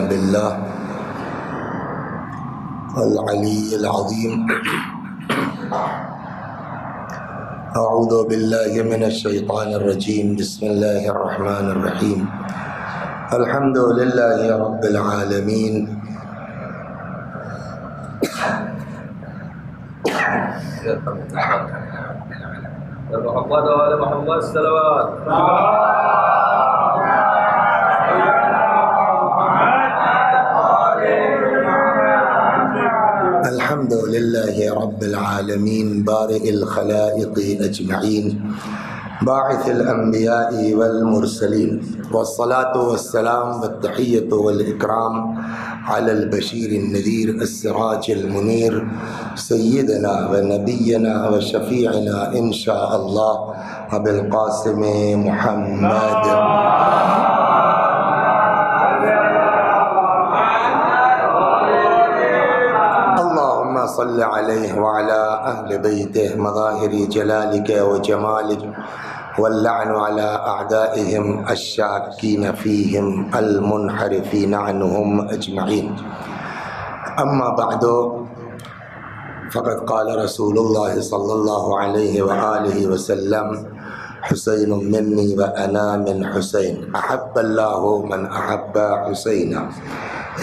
بالله العلي العظيم. أعوذ بالله من الشيطان الرجيم. بسم الله الرحمن الرحيم. الحمد لله رب العالمين. محمد وآل محمد صلوات. الحمد لله رب العالمين بارئ الخلائق أجمعين باعث الأنبياء والمرسلين والصلاة والسلام والتحية والإكرام على البشير النذير السراج المنير سيدنا ونبينا وشفيعنا إن شاء الله أبي القاسم محمد. اللهم صل عليه وعلى أهل بيته مظاهر جلالك وجمالك واللعن على أعدائهم الشاكين فيهم المنحرفين عنهم أجمعين. أما بعد فقد قال رسول الله صلى الله عليه وآله وسلم حسين مني وأنا من حسين أحب الله من أحب حسينا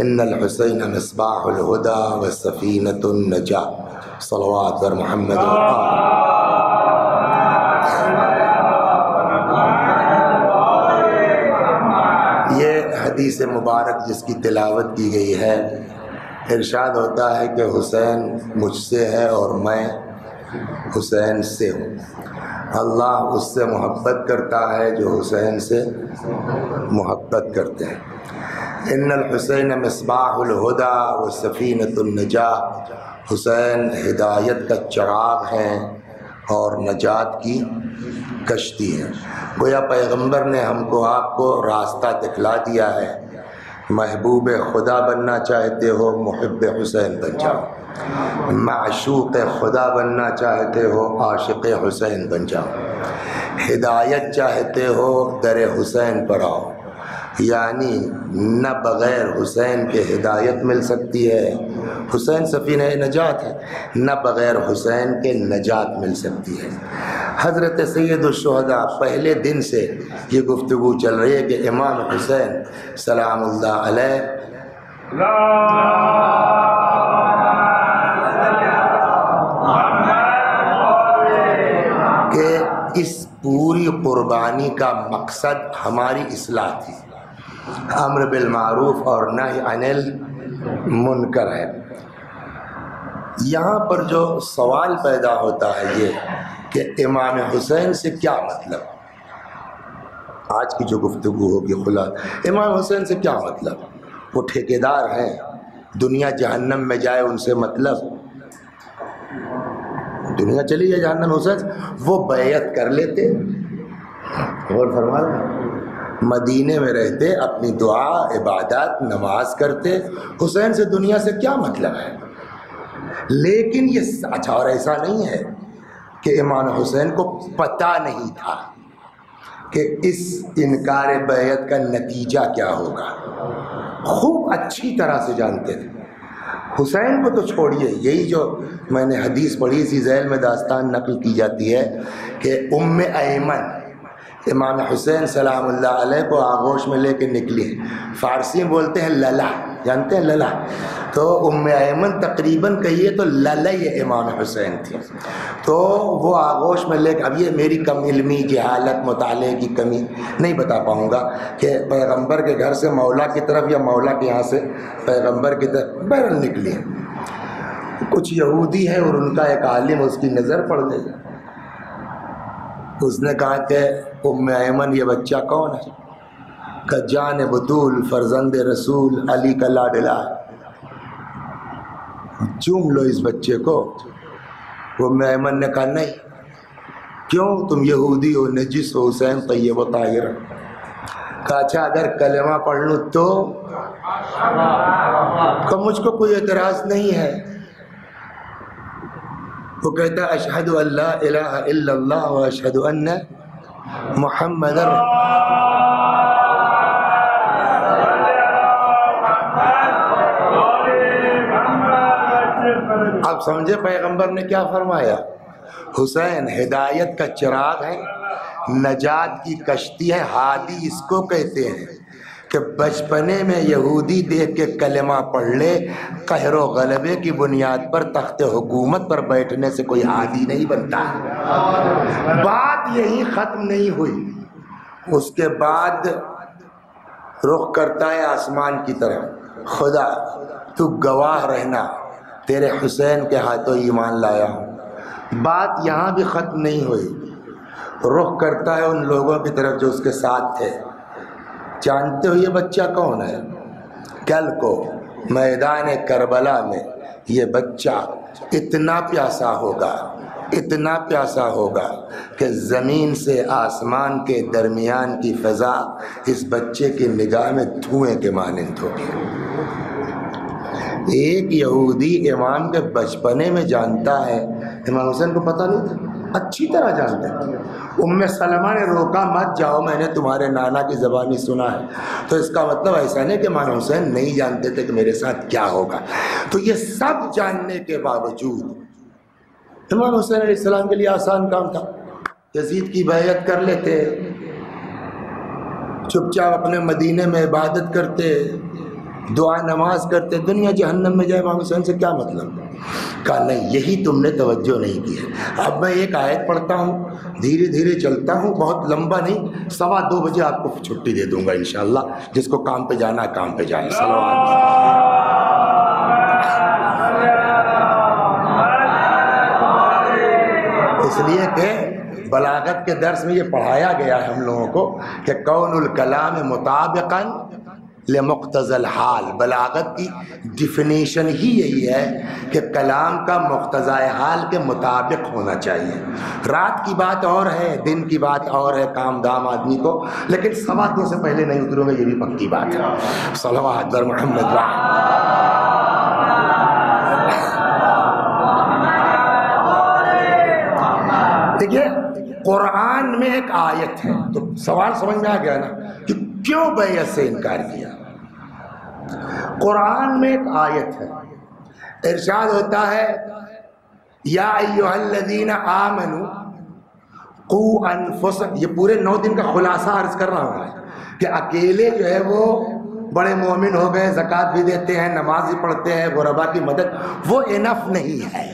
إن الحسين مصباح الهدى وسفينة النجاة صلوات محمد یہ حدیث مبارک جس کی تلاوت کی گئی ہے، ارشاد ہوتا ہے کہ حسین مجھ سے ہے اور میں حسین سے ہوں. اللہ اس سے محبت کرتا ہے جو حسین سے محبت کرتے ہیں. ان الحسین مصباح الہدی و سفینۃ النجاہ. حسین ہدایت کا چراغ ہیں اور نجات کی کشتی ہے. گویا پیغمبر نے ہم کو آپ کو راستہ دکھلا دیا ہے. محبوب خدا بننا چاہتے ہو محب حسین بن جاؤ، معشوق خدا بننا چاہتے ہو عاشق حسین بن جاؤ، ہدایت چاہتے ہو در حسین پر آؤ. یعنی نہ بغیر حسین کے ہدایت مل سکتی ہے، حسین سفینہ نجات ہے، نہ بغیر حسین کے نجات مل سکتی ہے. حضرت سید الشہداء پہلے دن سے یہ گفتگو چل رہی ہے کہ امام حسین سلام اللہ علیہ کہ اس پوری قربانی کا مقصد ہماری اصلاح تھی، امر بالمعروف اور نہی عن المنکر ہے. یہاں پر جو سوال پیدا ہوتا ہے یہ کہ امام حسین سے کیا مطلب. آج کی جو گفتگو ہوگی خلاصہ امام حسین سے کیا مطلب. وہ ٹھیکیدار ہیں، دنیا جہنم میں جائے ان سے مطلب، دنیا چلی جائے جہنم حسین سے. وہ بیعت کر لیتے اور فرما مدینے میں رہتے، اپنی دعا عبادات نماز کرتے. حسین سے دنیا سے کیا مطلب ہے. لیکن یہ اچھا اور ایسا نہیں ہے کہ امام حسین کو پتہ نہیں تھا کہ اس انکار بیعت کا نتیجہ کیا ہوگا. خوب اچھی طرح سے جانتے تھے. حسین کو تو چھوڑیے، یہی جو میں نے حدیث پڑھی سی ذیل میں داستان نقل کی جاتی ہے کہ ام ایمن امام حسین سلام اللہ علیہ کو آغوش میں لے کے نکلی. فارسی میں بولتے ہیں للا، جانتے ہیں للا. تو ام ایمن تقریباً کہیے تو للئی امام حسین تھی. تو وہ آغوش میں لے کے، اب یہ میری کم علمی جہالت مطالعے کی کمی نہیں بتا پاؤں گا کہ پیغمبر کے گھر سے مولا کی طرف یا مولا کے یہاں سے پیغمبر کی طرف بہرحال نکلی. کچھ یہودی ہے اور ان کا ایک عالم اس کی نظر پڑ گئی. اس نے کہا کہ ام ایمن یہ بچہ کون ہے؟ کہ جان بطول فرزند رسول علی کا لاڈلا ہے، چوم لو اس بچے کو. ام ایمن نے کہا نہیں. کیوں؟ تم یہودی ہو، نجس ہو، حسین طیب و طاہر. کہا اچھا اگر کلمہ پڑھ لوں تو؟ کہ مجھ کو کوئی اعتراض نہیں ہے. وہ کہتا ہے اشہد ان لا الہ الا اللہ و اشہد ان محمد اب سمجھے پیغمبر نے کیا فرمایا؟ حسین ہدایت کا چراغ ہے، نجات کی کشتی ہے، ہادی اس کو کہتے ہیں کہ بچپنے میں یہودی دیکھ کے کلمہ پڑھ لے، قہر و غلبے کی بنیاد پر تخت حکومت پر بیٹھنے سے کوئی ہادی نہیں بنتا ہے۔ بات یہی ختم نہیں ہوئی، اس کے بعد رخ کرتا ہے آسمان کی طرف، خدا تو گواہ رہنا تیرے حسین کے ہاتھوں ایمان لایا ہوں۔ بات یہاں بھی ختم نہیں ہوئی، رخ کرتا ہے ان لوگوں کی طرف جو اس کے ساتھ تھے۔ جانتے ہو یہ بچہ کون ہے؟ کل کو میدان کربلا میں یہ بچہ اتنا پیاسا ہوگا، اتنا پیاسا ہوگا کہ زمین سے آسمان کے درمیان کی فضا اس بچے کی نگاہ میں دھوئیں کے مانند ہوگی۔ ایک یہودی امام کے بچپنے میں جانتا ہے، امام حسین کو پتہ نہیں تھا، اچھی طرح جانتا ہے۔ ام سلمہ نے روکا مت جاؤ، میں نے تمہارے نانا کی زبانی سنا ہے، تو اس کا مطلب ایسا نہیں کہ امام حسین نہیں جانتے تھے کہ میرے ساتھ کیا ہوگا۔ تو یہ سب جاننے کے باوجود امام حسین علیہ السلام کے لیے آسان کام تھا، یزید کی بیعت کر لیتے، چپ چاپ اپنے مدینے میں عبادت کرتے، دعا نماز کرتے، دنیا جہنم میں جائے، امام حسین سے کیا مطلب؟ کہا نہیں، یہی تم نے توجہ نہیں کی ہے۔ اب میں ایک آیت پڑھتا ہوں، دھیرے دھیرے چلتا ہوں، بہت لمبا نہیں، 2:15 بجے آپ کو چھٹی دے دوں گا انشاءاللہ، جس کو کام پہ جانا ہے کام پہ جائے۔ اس لیے کہ بلاغت کے درس میں یہ پڑھایا گیا ہے ہم لوگوں کو کہ کون الکلام مطابقاً لمقتضى الحال، بلاغت کی ڈیفینیشن ہی یہی ہے کہ کلام کا مقتضائے حال کے مطابق ہونا چاہیے۔ رات کی بات اور ہے، دن کی بات اور ہے، کام دام آدمی کو، لیکن 2:15 سے پہلے نہیں اتروں گا، یہ بھی پکی بات ہے۔ صلوات بر محمد دیکھیے قرآن میں ایک آیت ہے، تو سوال سمجھ میں آ گیا نا کہ کیوں بیعت سے انکار کیا؟ قرآن میں ایک آیت ہے، ارشاد ہوتا ہے یا ایھا الذین آمنوا قوا انفسکم، یہ پورے 9 دن کا خلاصہ عرض کر رہا ہوں کہ اکیلے جو ہے وہ بڑے مومن ہو گئے، زکوٰۃ بھی دیتے ہیں، نماز بھی پڑھتے ہیں، غربا کی مدد، وہ انف نہیں ہے۔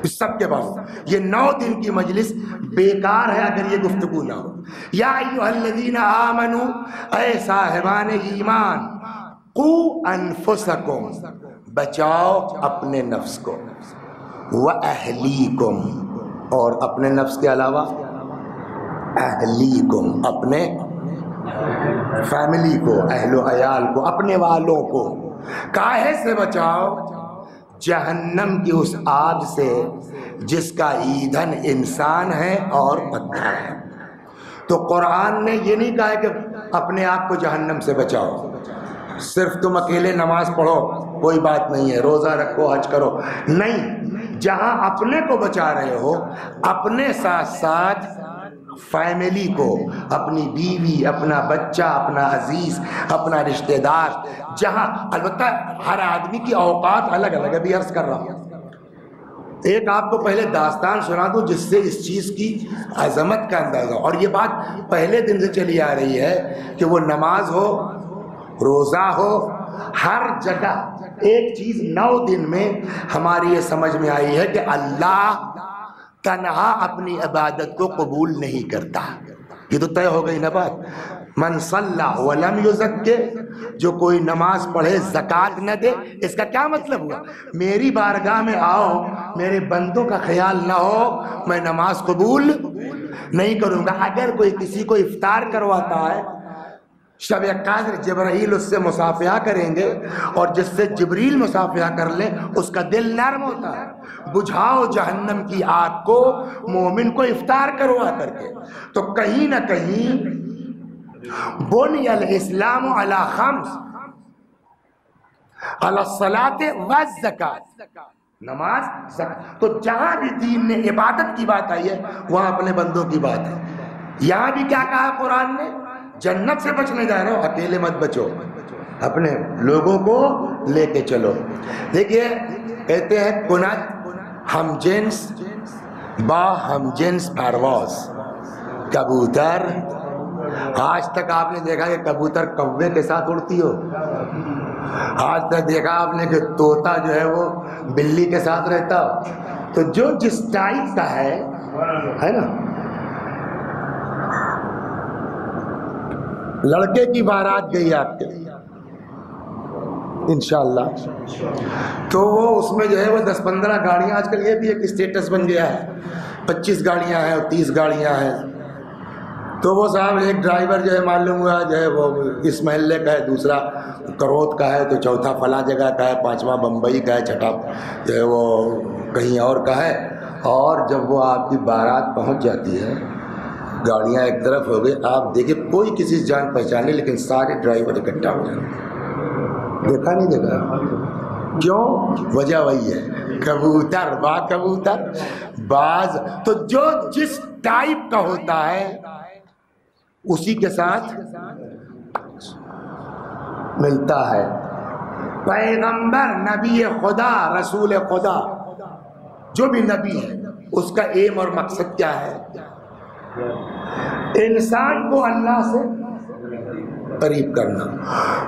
اس سب کے بعد یہ 9 دن کی مجلس بیکار ہے اگر یہ گفتگو نہ ہو۔ یا ایھا الذین آمنوا، اے صاحبان ایمان، قوا انفسکم، بچاؤ اپنے نفس کو، واہلیکم، اور اپنے نفس کے علاوہ اہلیکم، اپنے فیملی کو، اہل و عیال کو، اپنے والوں کو۔ کاہے سے بچاؤ؟ جہنم کی اس آگ سے جس کا ایندھن انسان ہے اور پتھر ہے۔ تو قرآن نے یہ نہیں کہا کہ اپنے آپ کو جہنم سے بچاؤ، صرف تم اکیلے نماز پڑھو کوئی بات نہیں ہے، روزہ رکھو، حج کرو، نہیں، جہاں اپنے کو بچا رہے ہو، اپنے ساتھ ساتھ فیملی کو، اپنی بیوی، اپنا بچہ، اپنا عزیز، اپنا رشتہ دار، جہاں البتہ ہر آدمی کی اوقات الگ الگ ہے، بھی عرض کر رہا ہوں۔ ایک آپ کو پہلے داستان سنا دوں جس سے اس چیز کی عظمت کا اندازہ، اور یہ بات پہلے دن سے چلی آ رہی ہے کہ وہ نماز ہو، روزہ ہو، ہر جگہ ایک چیز 9 دن میں ہماری یہ سمجھ میں آئی ہے کہ اللہ تنہا اپنی عبادت کو قبول نہیں کرتا۔ یہ تو طے ہو گئی نا بات۔ من صلی ولم یزکی، جو کوئی نماز پڑھے زکوٰۃ نہ دے، اس کا کیا مطلب ہوا؟ میری بارگاہ میں آؤ، میرے بندوں کا خیال نہ ہو، میں نماز قبول نہیں کروں گا۔ اگر کوئی کسی کو افطار کرواتا ہے، شب قدر جبرائیل اس سے مصافحہ کریں گے، اور جس سے جبریل مصافحہ کر لیں اس کا دل نرم ہوتا ہے۔ بجھاؤ جہنم کی آگ کو مومن کو افطار کروا کر کے۔ تو کہیں نہ کہیں بنی الاسلام علی 5، علی الصلاۃ والزکاۃ، نماز، زکات۔ تو جہاں بھی دین نے عبادت کی بات آئی ہے وہاں اپنے بندوں کی بات ہے۔ یہاں بھی کیا کہا قرآن نے؟ جنت سے بچنے جا رہے ہو، اکیلے مت بچو، اپنے لوگوں کو لے کے چلو۔ دیکھیے کہتے ہیں کنت ہم جنس با ہم جنس پرواز، کبوتر، آج تک آپ نے دیکھا کہ کبوتر کوے کے ساتھ اڑتی ہو؟ آج تک دیکھا آپ نے کہ طوطا جو ہے وہ بلی کے ساتھ رہتا ہو؟ تو جو جس ٹائپ کا ہے نا. لڑکے کی بارات گئی آپ کے انشاءاللہ، تو وہ اس میں جو ہے وہ 10-15 گاڑیاں، آج کل یہ بھی ایک اسٹیٹس بن گیا ہے، 25 گاڑیاں ہیں اور 30 گاڑیاں ہیں. تو وہ صاحب ایک ڈرائیور جو ہے معلوم ہوا جو ہے وہ اس محلے کا ہے، دوسرا کروت کا ہے، تو چوتھا فلاں جگہ کا ہے، پانچواں بمبئی کا ہے، چھٹا جو ہے وہ کہیں اور کا ہے. اور جب وہ آپ کی بارات پہنچ جاتی ہے، گاڑیاں ایک طرف ہو گئی، آپ دیکھیں کوئی کسی سے جان پہچانے، لیکن سارے ڈرائیور اکٹھا ہو جائیں. دیکھا نہیں دیکھا؟ کیوں؟ وجہ وہی ہے، کبوتر با کبوتر باز. تو جو جس ٹائپ کا ہوتا ہے اسی کے ساتھ ملتا ہے. پیغمبر، نبی خدا، رسول خدا، جو بھی نبی ہے اس کا ایم اور مقصد کیا ہے؟ انسان کو اللہ سے قریب کرنا.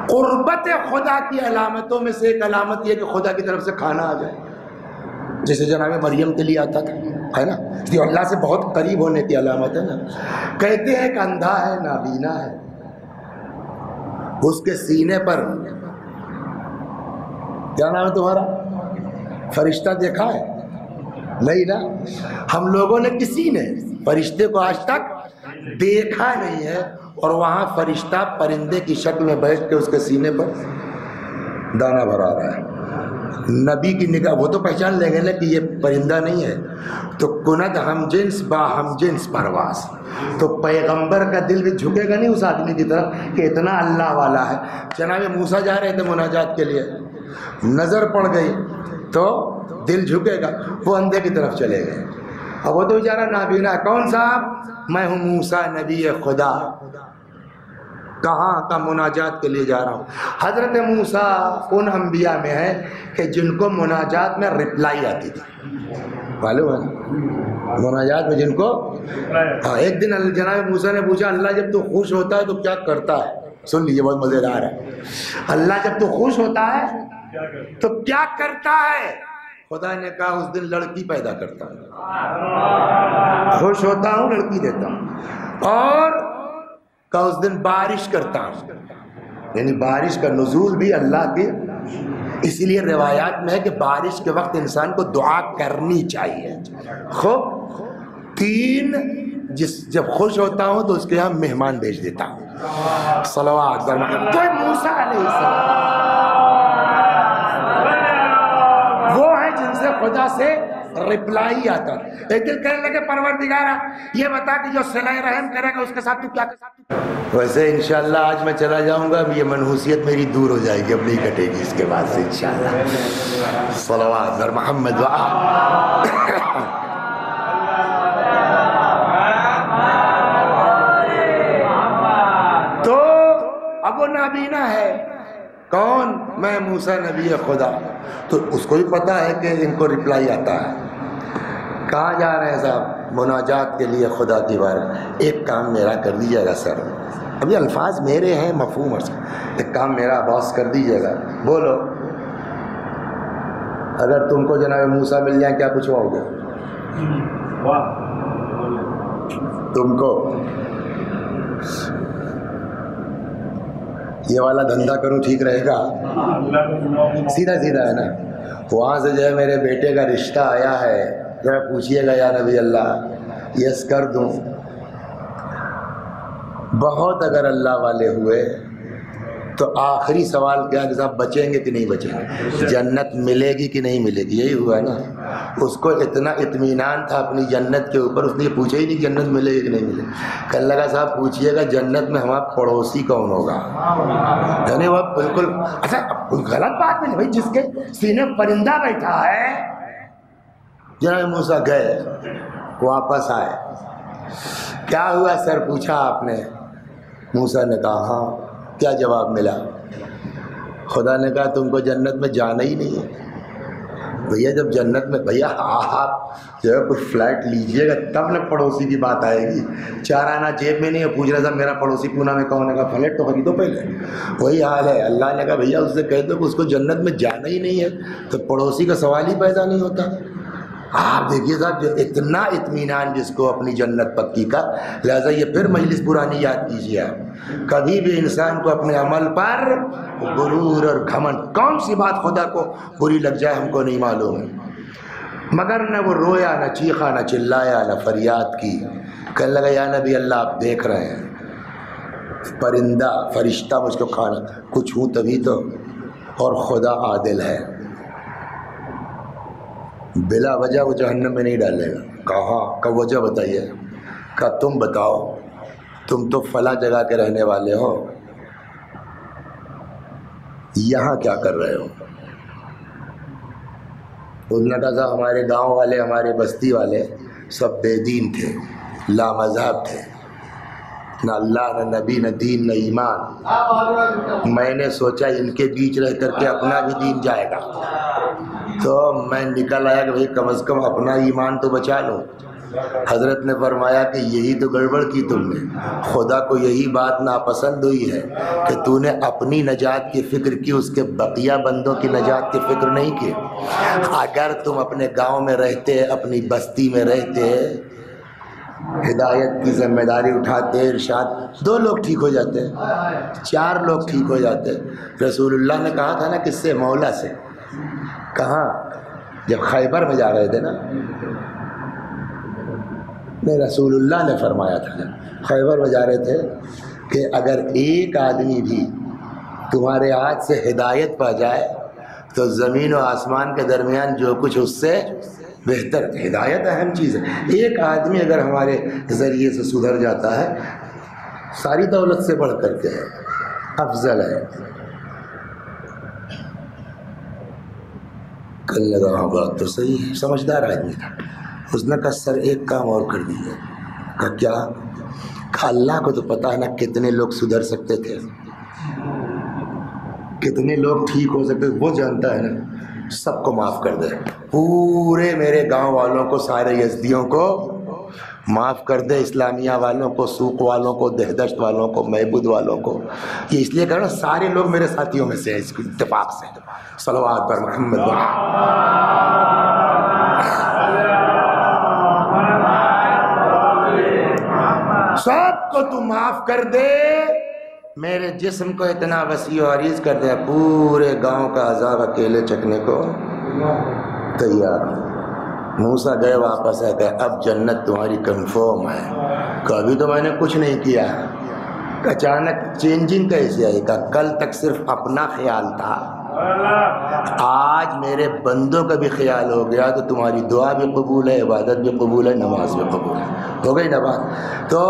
قربت خدا کی علامتوں میں سے ایک علامت یہ کہ خدا کی طرف سے کھانا آ جائے، جیسے جناب مریم کے لیے آتا تھا، ہے نا؟ یہ اللہ سے بہت قریب ہونے کی علامت ہے نا. کہتے ہیں کہ اندھا ہے، نابینا ہے، اس کے سینے پر کیا نام ہے تمہارا؟ فرشتہ دیکھا ہے؟ نہیں نا. ہم لوگوں نے کسی نے فرشتے کو آج تک دیکھا نہیں ہے، اور وہاں فرشتہ پرندے کی شکل میں بیٹھ کے اس کے سینے پر دانہ بھرا رہا ہے. نبی کی نگاہ، وہ تو پہچان لیں گے نا کہ یہ پرندہ نہیں ہے. تو کنت ہم جنس با ہم جنس پرواز. تو پیغمبر کا دل بھی جھکے گا نہیں اس آدمی کی طرف کہ اتنا اللہ والا ہے. جناب موسیٰ جا رہے تھے مناجات کے لیے، نظر پڑ گئی تو دل جھکے گا، وہ اندھے کی طرف چلے گئے. اب وہ تو بیچارہ نابینا، کون صاحب؟ میں ہوں موسیٰ نبی خدا. کہاں کا مناجات کے لیے جا رہا ہوں. حضرت موسیٰ ان انبیاء میں ہے کہ جن کو مناجات میں رپلائی آتی تھی، معلوم ہے مناجات میں جن کو. ایک دن جناب موسیٰ نے پوچھا، اللہ جب تو خوش ہوتا ہے تو کیا کرتا ہے؟ سن لیجیے، بہت مزیدار ہے. اللہ جب تو خوش ہوتا ہے تو کیا کرتا ہے؟ خدا نے کہا اس دن لڑکی پیدا کرتا ہوں، خوش ہوتا ہوں لڑکی دیتا ہوں. اور کہ اس دن بارش کرتا ہوں، یعنی بارش کا نزول بھی اللہ کے. اسی لیے روایات میں ہے کہ بارش کے وقت انسان کو دعا کرنی چاہیے. خوب 3 جب خوش ہوتا ہوں تو اس کے یہاں مہمان بھیج دیتا ہوں. صلوات تو موسیٰ علیہ السلام وہ ہے جن سے خدا سے رپلائی آتا. ایک دن کہنے لگے پروردگارا یہ بتا کہ جو صلہ رحم کرے گا اس کے ساتھ تو کیا کرے؟ ویسے انشاءاللہ آج میں چلا جاؤں گا، یہ منحوسیت میری دور ہو جائے گی، اب نہیں کٹے گی اس کے بعد سے انشاءاللہ. صلوات بر محمد تو اب وہ نابینا ہے. کون؟ میں موسیٰ نبی خدا. تو اس کو بھی پتا ہے کہ ان کو رپلائی آتا ہے. کہاں جا رہے ہیں صاحب؟ مناجات کے لیے خدا کی بار. ایک کام میرا کر دیجیے گا سر. ابھی الفاظ میرے ہیں مفہوم، ایک کام میرا باس کر دیجیے گا. بولو، اگر تم کو جناب موسیٰ مل جائیں کیا پوچھواؤ گے تم کو؟ یہ والا دھندا کروں ٹھیک رہے گا؟ سیدھا سیدھا ہے نا. وہاں سے جو ہے میرے بیٹے کا رشتہ آیا ہے، ذرا پوچھئے گا یا نبی اللہ، یس کر دوں؟ بہت اگر اللہ والے ہوئے تو آخری سوال کیا کہ صاحب بچیں گے کہ نہیں بچیں گے؟ جنت ملے گی کہ نہیں ملے گی؟ یہی ہوا نا. اس کو اتنا اطمینان تھا اپنی جنت کے اوپر، اس نے یہ پوچھا ہی نہیں جنت ملے گی کہ نہیں ملے گی. کہنے لگا صاحب پوچھئے گا جنت میں ہمارا پڑوسی کون ہوگا؟ یعنی وہ بالکل اچھا غلط بات نہیں بھائی، جس کے سینے پرندہ بیٹھا ہے. جناب موسیٰ گئے، واپس آئے. کیا ہوا سر پوچھا آپ نے؟ موسیٰ نے کہا ہاں. کیا جواب ملا؟ خدا نے کہا تم کو جنت میں جانا ہی نہیں ہے. بھیا جب جنت میں بھیا آپ جو ہے کوئی فلیٹ لیجئے گا تب نہ پڑوسی کی بات آئے گی. 4 آنا جیب میں نہیں ہے, پوچھ رہا تھا میرا پڑوسی پونا میں کون ہے, کا فلیٹ تو خریدو پہلے. وہی حال ہے. اللہ نے کہا بھیا اس سے کہہ دو کہ اس کو جنت میں جانا ہی نہیں ہے, تو پڑوسی کا سوال ہی پیدا نہیں ہوتا. آپ دیکھیے صاحب جو اتنا اطمینان جس کو اپنی جنت پکی کا. لہٰذا یہ پھر مجلس پرانی یاد کیجیے آپ, کبھی بھی انسان کو اپنے عمل پر غرور اور گھمنڈ, کون سی بات خدا کو بری لگ جائے ہم کو نہیں معلوم, مگر نہ وہ رویا, نہ چیخا, نہ چلایا, نہ فریاد کی. کہنے لگا یا نبی اللہ آپ دیکھ رہے ہیں پرندہ فرشتہ مجھ کو کھانا کچھ ہوں تبھی تو, اور خدا عادل ہے, بلا وجہ وہ جہنم میں نہیں ڈالے گا. کہاں کا وجہ بتائیے؟ کہ تم بتاؤ, تم تو فلاں جگہ کے رہنے والے ہو, یہاں کیا کر رہے ہو؟ انہوں نے کہا تھا ہمارے گاؤں والے, ہمارے بستی والے سب بے دین تھے, لا مذہب تھے, نہ اللہ نہ نبی نہ دین نہ ایمان. میں نے سوچا ان کے بیچ رہ کر کے اپنا بھی دین جائے گا, تو میں نکل آیا کہ بھئی کم از کم اپنا ایمان تو بچا لو. حضرت نے فرمایا کہ یہی تو گڑبڑ کی تم نے, خدا کو یہی بات ناپسند ہوئی ہے کہ تو نے اپنی نجات کی فکر کی, اس کے بقیہ بندوں کی نجات کی فکر نہیں کی. اگر تم اپنے گاؤں میں رہتے, اپنی بستی میں رہتے, ہدایت کی ذمہ داری اٹھاتے, ارشاد 2 لوگ ٹھیک ہو جاتے, 4 لوگ ٹھیک ہو جاتے. رسول اللہ نے کہا تھا نا کس سے؟ مولا سے. کہاں؟ جب خیبر میں جا رہے تھے نا, نہیں رسول اللہ نے فرمایا تھا خیبر میں جا رہے تھے کہ اگر ایک آدمی بھی تمہارے ہاتھ سے ہدایت پا جائے تو زمین و آسمان کے درمیان جو کچھ اس سے بہتر. ہدایت اہم چیز ہے. ایک آدمی اگر ہمارے ذریعے سے سدھر جاتا ہے, ساری دولت سے بڑھ کر کے افضل ہے. کل لگا ہاں بات تو صحیح ہے, سمجھدار آدمی تھا. اس نے کہا سر ایک کام اور کر دیجیے. کہا کیا؟ کہا اللہ کو تو پتہ ہے نا کتنے لوگ سدھر سکتے تھے, کتنے لوگ ٹھیک ہو سکتے, وہ جانتا ہے نا. سب کو معاف کر دے, پورے میرے گاؤں والوں کو, سارے یزدیوں کو معاف کر دے, اسلامیہ والوں کو, سوق والوں کو, دہدشت والوں کو, معبود والوں کو. یہ اس لیے کہہ رہا ہوں سارے لوگ میرے ساتھیوں میں سے ہیں اس اتفاق سے. صلوات پر محمد سب کو تو معاف کر دے, میرے جسم کو اتنا وسیع و عریض کر دے, پورے گاؤں کا عذاب اکیلے چکنے کو تیار. موسیٰ گئے واپس آ گئے, اب جنت تمہاری کنفرم ہے. کبھی تو میں نے کچھ نہیں کیا. اچانک چینجنگ کیسے آئی؟ کہ کل تک صرف اپنا خیال تھا, آج میرے بندوں کا بھی خیال ہو گیا, تو تمہاری دعا بھی قبول ہے, عبادت بھی قبول ہے, نماز بھی قبول ہے. ہو گئی نا بات؟ تو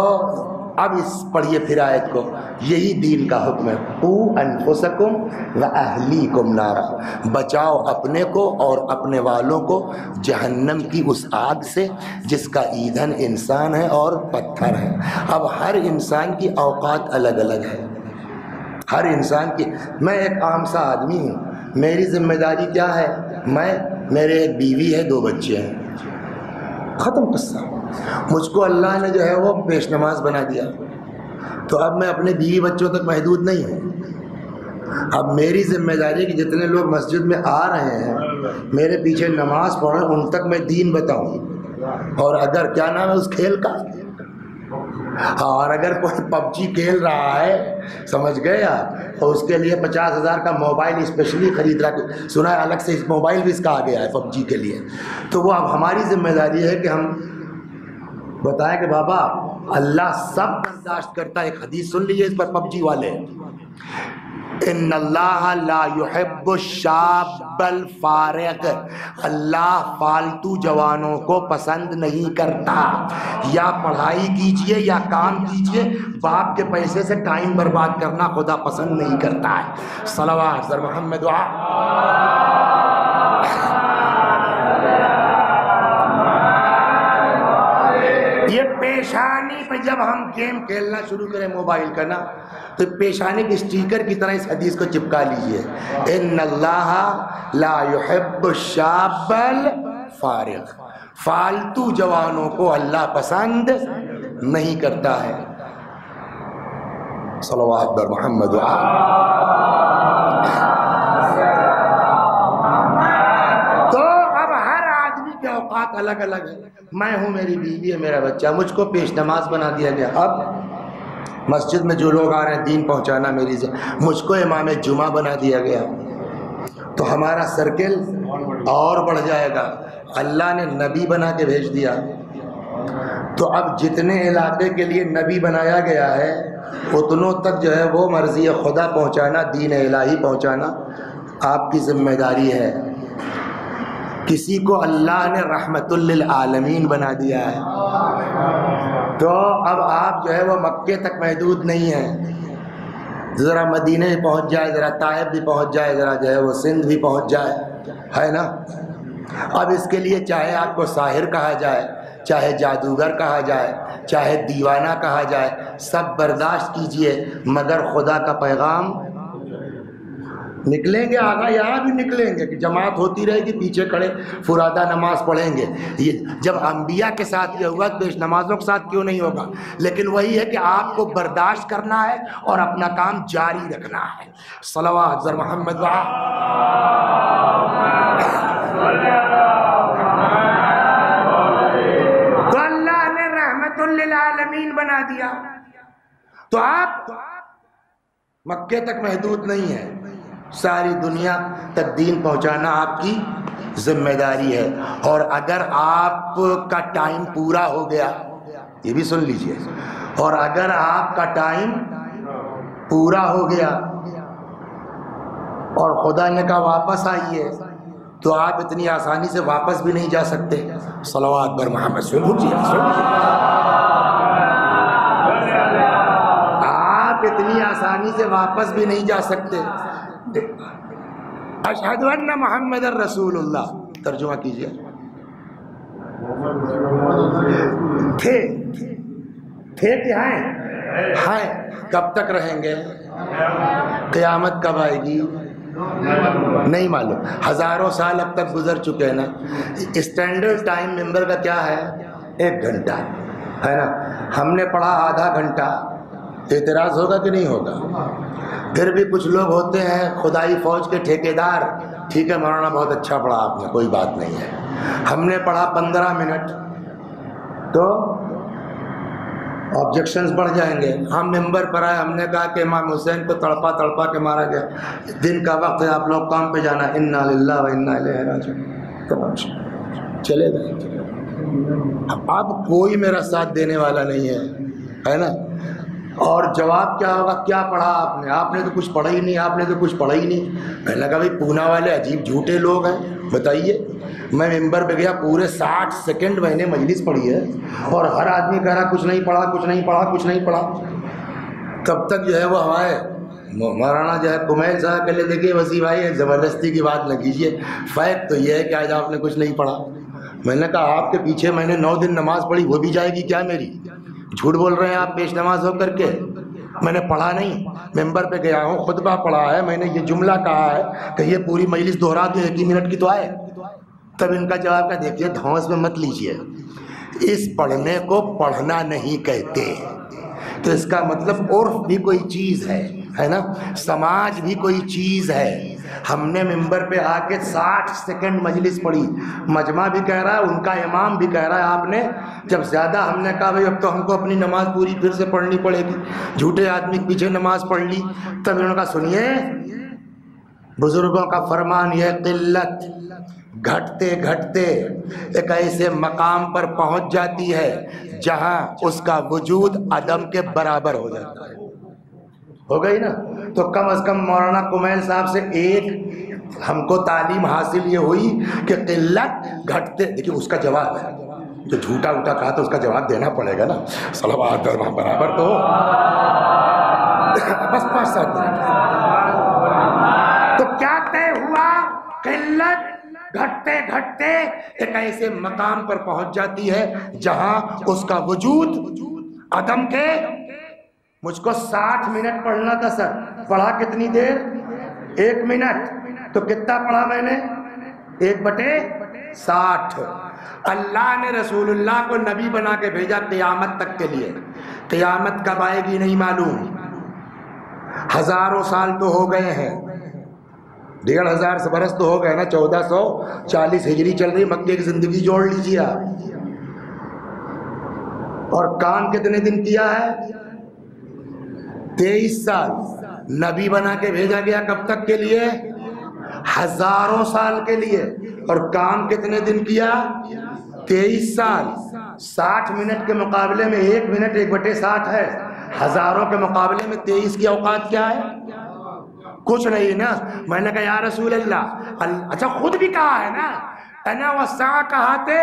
اب اس پڑھیے پھر آیت کو, یہی دین کا حکم ہے. قوا انفسکم واہلیکم نارا, بچاؤ اپنے کو اور اپنے والوں کو جہنم کی اس آگ سے جس کا ایندھن انسان ہے اور پتھر ہے. اب ہر انسان کی اوقات الگ الگ ہے, ہر انسان کی. میں ایک عام سا آدمی ہوں, میری ذمہ داری کیا ہے؟ میرے ایک بیوی ہے, 2 بچے ہیں, ختم قصہ. مجھ کو اللہ نے جو ہے وہ پیش نماز بنا دیا, تو اب میں اپنے بیوی بچوں تک محدود نہیں ہوں. اب میری ذمہ داری ہے کہ جتنے لوگ مسجد میں آ رہے ہیں میرے پیچھے نماز پڑھیں, ان تک میں دین بتاؤں. اور اگر کیا نام ہے اس کھیل کا, اور اگر کوئی پب جی کھیل رہا ہے, سمجھ گئے آپ, تو اس کے لیے 50,000 کا موبائل اسپیشلی خرید رہا, سنا ہے الگ سے اس موبائل بھی اس کا آ گیا ہے پب جی کے لیے. تو وہ اب ہماری ذمہ داری ہے کہ ہم بتائیں کہ بابا اللہ سب برداشت کرتا ہے. ایک حدیث سن لیجیے اس پر پب جی والے, ان اللہ لا يحب الشاب الفارغ, اللہ فالتو جوانوں کو پسند نہیں کرتا. یا پڑھائی کیجئے یا کام کیجئے, باپ کے پیسے سے ٹائم برباد کرنا خدا پسند نہیں کرتا ہے. صلوات سر محمد یہ پیشانی پہ جب ہم گیم کھیلنا شروع کریں موبائل کا نا, تو پیشانے کے اسٹیکر کی طرح اس حدیث کو چپکا لیجئے، ان اللہ لا يحب الشاب الفارغ، فالتو جوانوں کو اللہ پسند نہیں کرتا ہے۔ صلوات بر محمد تو اب ہر آدمی کے اوقات الگ الگ ہے۔ میں ہوں، میری بیوی ہے، میرا بچہ، مجھ کو پیش نماز بنا دیا گیا۔ اب مسجد میں جو لوگ آ رہے ہیں دین پہنچانا میری سے، مجھ کو امام جمعہ بنا دیا گیا، تو ہمارا سرکل اور بڑھ جائے گا۔ اللہ نے نبی بنا کے بھیج دیا، تو اب جتنے علاقے کے لیے نبی بنایا گیا ہے اتنوں تک جو ہے وہ مرضی خدا پہنچانا، دین الہی پہنچانا آپ کی ذمہ داری ہے۔ کسی کو اللہ نے رحمت للعالمین بنا دیا ہے، تو اب آپ جو ہے وہ مکے تک محدود نہیں ہیں، ذرا مدینہ بھی پہنچ جائے، ذرا طائف بھی پہنچ جائے، ذرا جو ہے وہ سندھ بھی پہنچ جائے، ہے نا۔ اب اس کے لیے چاہے آپ کو ساحر کہا جائے، چاہے جادوگر کہا جائے، چاہے دیوانہ کہا جائے، سب برداشت کیجئے، مگر خدا کا پیغام نکلیں گے آگا، یہاں بھی نکلیں گے کہ جماعت ہوتی رہے گی، پیچھے کھڑے فرادہ نماز پڑھیں گے۔ یہ جب انبیاء کے ساتھ یہ ہوا تو پیش نمازوں کے ساتھ کیوں نہیں ہوگا؟ لیکن وہی ہے کہ آپ کو برداشت کرنا ہے اور اپنا کام جاری رکھنا ہے۔ صلوات بر محمد تو اللہ نے رحمت للعالمین بنا دیا، تو آپ مکے تک محدود نہیں ہے، ساری دنیا تک دین پہنچانا آپ کی ذمہ داری ہے۔ اور اگر آپ کا ٹائم پورا ہو گیا، یہ بھی سن لیجئے، اور اگر آپ کا ٹائم پورا ہو گیا اور خدا نے کہا واپس آئیے، تو آپ اتنی آسانی سے واپس بھی نہیں جا سکتے۔ صلوات بر محمد، سن لیجئے، آپ اتنی آسانی سے واپس بھی نہیں جا سکتے۔ اشہد ان محمد الرسول اللہ، ترجمہ کیجئے۔ تھے کہ ہیں، کب تک رہیں گے؟ قیامت کب آئے گی نہیں معلوم، ہزاروں سال اب تک گزر چکے ہیں نا۔ اسٹینڈرڈ ٹائم ممبر کا کیا ہے؟ 1 گھنٹہ ہے نا، ہم نے پڑھا آدھا گھنٹہ، اعتراض ہوگا کہ نہیں ہوگا؟ پھر بھی کچھ لوگ ہوتے ہیں خدائی فوج کے ٹھیکیدار، ٹھیک ہے مولانا بہت اچھا پڑھا آپ نے، کوئی بات نہیں ہے، ہم نے پڑھا 15 منٹ، تو آبجیکشنز بڑھ جائیں گے۔ ہم ممبر پر آئے، ہم نے کہا کہ امام حسین کو تڑپا تڑپا کے مارا گیا، دن کا وقت ہے، آپ لوگ کام پہ جانا، انا للہ و انا الیہ راجعون، چلے گئے۔ اب کوئی میرا ساتھ دینے والا نہیں ہے نا۔ اور جواب کیا ہوگا؟ کیا پڑھا آپ نے تو کچھ پڑھا ہی نہیں، آپ نے تو کچھ پڑھا ہی نہیں۔ میں نے کہا بھائی پونا والے عجیب جھوٹے لوگ ہیں، بتائیے۔ میں ممبر پہ گیا، پورے 60 سیکنڈ میں نے مجلس پڑھی ہے، اور ہر آدمی کہہ رہا کچھ نہیں پڑھا، کچھ نہیں پڑھا، کچھ نہیں پڑھا۔ تب تک جو ہے وہ ہمارے مولانا جو ہے کمیل صاحب کے لیے، دیکھیے وسیع بھائی ایک زبردستی کی بات نہ کیجیے، فیکٹ تو یہ ہے کہ آج آپ نے کچھ نہیں پڑھا۔ میں نے کہا آپ کے پیچھے میں نے 9 دن نماز پڑھی، وہ بھی جائے گی کیا میری؟ جھوٹ بول رہے ہیں آپ پیش نماز ہو کر کے، میں نے پڑھا نہیں، ممبر پہ گیا ہوں، خطبہ پڑھا ہے، میں نے یہ جملہ کہا ہے کہ یہ پوری مجلس دہرا دوں، 1 ہی منٹ کی تو آئے۔ تب ان کا جواب کیا؟ دیکھیے دھونس میں مت لیجیے، اس پڑھنے کو پڑھنا نہیں کہتے، تو اس کا مطلب عرف بھی کوئی چیز ہے نا، سماج بھی کوئی چیز ہے۔ ہم نے ممبر پہ آ کے 60 سیکنڈ مجلس پڑھی، مجمع بھی کہہ رہا ہے، ان کا امام بھی کہہ رہا ہے آپ نے جب زیادہ، ہم نے کہا بھائی اب تو ہم کو اپنی نماز پوری پھر سے پڑھنی پڑے گی، جھوٹے آدمی کے پیچھے نماز پڑھ لی۔ تب انہوں نے کہا سنیے، بزرگوں کا فرمان یہ قلت گھٹتے گھٹتے ایک ایسے مقام پر پہنچ جاتی ہے جہاں اس کا وجود عدم کے برابر ہو جاتا ہے۔ ہو گئی نا؟ تو کم از کم مولانا کمیل صاحب سے ایک ہم کو تعلیم حاصل یہ ہوئی کہ قلت گھٹتے، دیکھیے اس کا جواب ہے، جو جھوٹا اوٹا کہا تو اس کا جواب دینا پڑے گا نا، صلوات برابر تو بس 5-7 منٹ۔ تو کیا طے ہوا؟ قلت گھٹتے گھٹتے ایک ایسے مقام پر پہنچ جاتی ہے جہاں اس کا وجود عدم کے مجھ کو 60 منٹ پڑھنا تھا سر، پڑھا کتنی دیر؟ 1 منٹ، تو کتنا پڑھا میں نے؟ 1/60۔ اللہ نے رسول اللہ کو نبی بنا کے بھیجا قیامت تک کے لیے، قیامت کب آئے گی نہیں معلوم، ہزاروں سال تو ہو گئے ہیں، 1500 برس تو ہو گئے نا، 1440 ہجری چل رہی، مکے کی زندگی جوڑ لیجیے آپ۔ اور کام کتنے دن کیا ہے؟ 23 سال۔ نبی بنا کے بھیجا گیا کب تک کے لیے؟ ہزاروں سال کے لیے۔ اور کام کتنے دن کیا؟ 23 سال۔ 60 منٹ کے مقابلے میں 1 منٹ 1/60 ہے، ہزاروں کے مقابلے میں 23 کی اوقات کیا ہے؟ کچھ نہیں نا۔ میں نے کہا یا رسول اللہ، اچھا خود بھی کہا ہے نا، انا والساعہ کہاتے،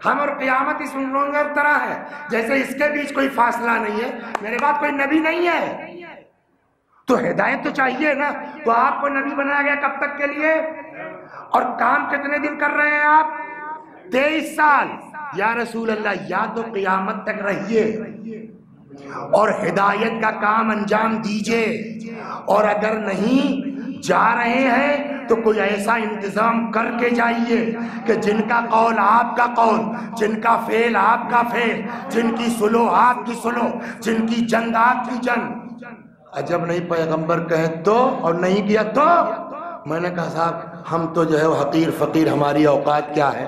ہم اور قیامت اس منظر طرح ہے جیسے اس کے بیچ کوئی فاصلہ نہیں ہے، میرے بعد کوئی نبی نہیں ہے، تو ہدایت تو چاہیے نا۔ تو آپ کو نبی بنایا گیا کب تک کے لیے؟ اور کام کتنے دن کر رہے ہیں آپ؟ 23 سال۔ یا رسول اللہ، یا تو قیامت تک رہیے اور ہدایت کا کام انجام دیجئے، اور اگر نہیں جا رہے ہیں تو کوئی ایسا انتظام کر کے جائیے کہ جن کا قول آپ کا قول، جن کا فعل آپ کا فعل، جن کی سلو آپ کی سلو، جن کی جنگ آپ کی جنگ۔ عجب نہیں پیغمبر کہیں تو، اور نہیں کیا تو؟ میں نے کہا صاحب ہم تو جو ہے وہ حقیر فقیر، ہماری اوقات کیا ہے،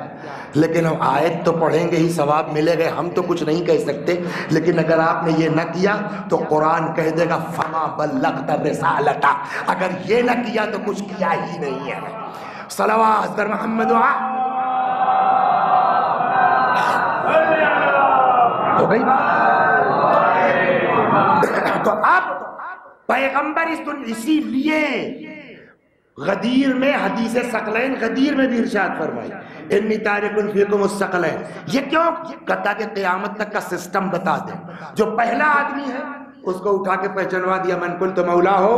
لیکن ہم آیت تو پڑھیں گے ہی، ثواب ملے گا، ہم تو کچھ نہیں کہہ سکتے، لیکن اگر آپ نے یہ نہ کیا تو قرآن کہہ دے گا فما بلغت الرسالۃ، اگر یہ نہ کیا تو کچھ کیا ہی نہیں ہے۔ صلوات در محمد ہو گئی بات۔ تو اب پیغمبر اسی لیے غدیر میں، حدیث ثقلین غدیر میں بھی ارشاد فرمائی انی تارک فیکم الثقلین۔ یہ کیوں؟ کہتا کہ قیامت تک کا سسٹم بتا دیں۔ جو پہلا آدمی ہے اس کو اٹھا کے پہچانوا دیا، من قلت مولا ہو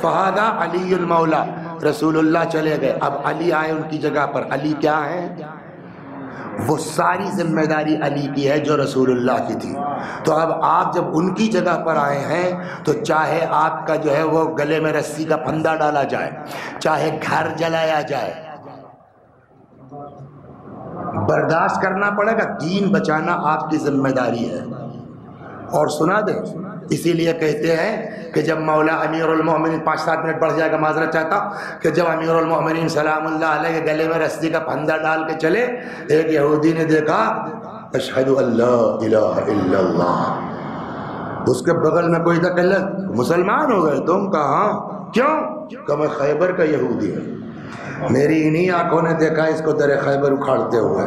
فہذا علی المولا، رسول اللہ چلے گئے، اب علی آئے ان کی جگہ پر۔ علی کیا ہے؟ وہ ساری ذمہ داری علی کی ہے جو رسول اللہ کی تھی۔ تو اب آپ جب ان کی جگہ پر آئے ہیں تو چاہے آپ کا جو ہے وہ گلے میں رسی کا پھندا ڈالا جائے، چاہے گھر جلایا جائے، برداشت کرنا پڑے گا، دین بچانا آپ کی ذمہ داری ہے۔ اور سنا دیں، اسی لیے کہتے ہیں کہ جب مولا امیر المومنین 5-7 منٹ بڑھ جائے گا، معذرت چاہتا ہوں، کہ جب امیر المومنین سلام اللہ علیہ کے گلے میں رسی کا پھندا ڈال کے چلے، ایک یہودی نے دیکھا اشہد ان لا الہ الا اللہ، اس کے بغل میں کوئی تھا، کہ مسلمان ہو گئے تم؟ کہاں؟ کیوں؟ کہ میں خیبر کا یہودی ہوں، میری انہی آنکھوں نے دیکھا اس کو در خیبر اکھاڑتے ہوئے،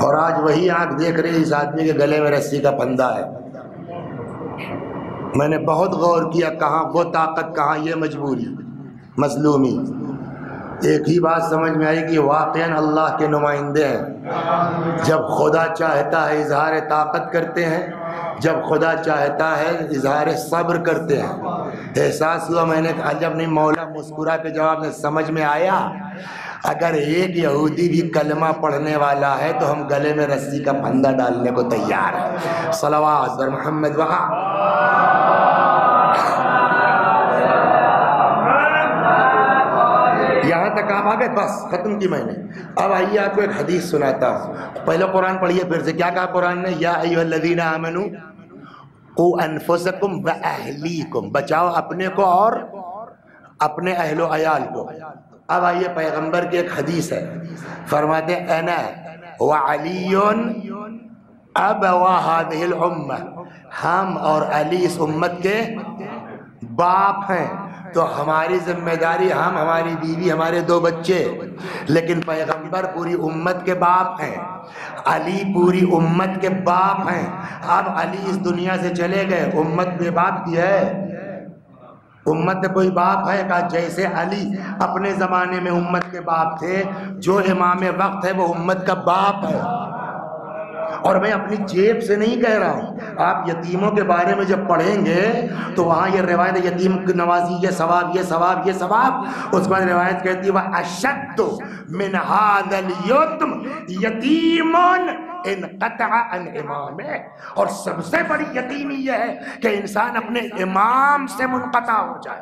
اور آج وہی آنکھ دیکھ رہی اس آدمی کے گلے میں رسی کا پھندا ہے۔ میں نے بہت غور کیا، کہاں وہ طاقت، کہاں یہ مجبوری، مظلومی۔ ایک ہی بات سمجھ میں آئی کہ واقعاً اللہ کے نمائندے ہیں، جب خدا چاہتا ہے اظہار طاقت کرتے ہیں، جب خدا چاہتا ہے اظہار صبر کرتے ہیں۔ احساس ہوا میں نے کہا جب نہیں، مولا مسکرا کے جواب میں سمجھ میں آیا، اگر ایک یہودی بھی کلمہ پڑھنے والا ہے تو ہم گلے میں رسی کا پھندا ڈالنے کو تیار ہیں۔ صلوات بر محمد وہاں۔ یہاں تک آپ آ گئے، بس ختم کی میں نے۔ اب آئیے آپ کو ایک حدیث سناتا ہوں، پہلے قرآن پڑھیے پھر سے۔ کیا کہا قرآن نے؟ یا ایھا الذین آمنوا قوا انفسکم واہلیکم، بچاؤ اپنے کو اور اپنے اہل و عیال کو۔ اب آئیے پیغمبر کی ایک حدیث ہے، فرماتے ہیں انا وعلی ابوا هذه الامہ، ہم اور علی اس امت کے باپ ہیں، تو ہماری ذمہ داری، ہم، ہماری بیوی، ہمارے 2 بچے، لیکن پیغمبر پوری امت کے باپ ہیں، علی پوری امت کے باپ ہیں۔ اب علی اس دنیا سے چلے گئے، امت بے باپ کی ہے؟ امت میں کوئی باپ ہے؟ کہا جیسے علی اپنے زمانے میں امت کے باپ تھے، جو امام وقت ہے وہ امت کا باپ ہے۔ اور میں اپنی جیب سے نہیں کہہ رہا ہوں، آپ یتیموں کے بارے میں جب پڑھیں گے تو وہاں یہ روایت یتیم نوازی، یہ ثواب، یہ ثواب، یہ ثواب، اس بعد روایت کہتی ہے وَأَشَدُّ مِنْ هَذَا الْيَتِيمِ یتیم انقطع عن امامہ، اور سب سے بڑی یتیمی یہ ہے کہ انسان اپنے امام سے منقطع ہو جائے۔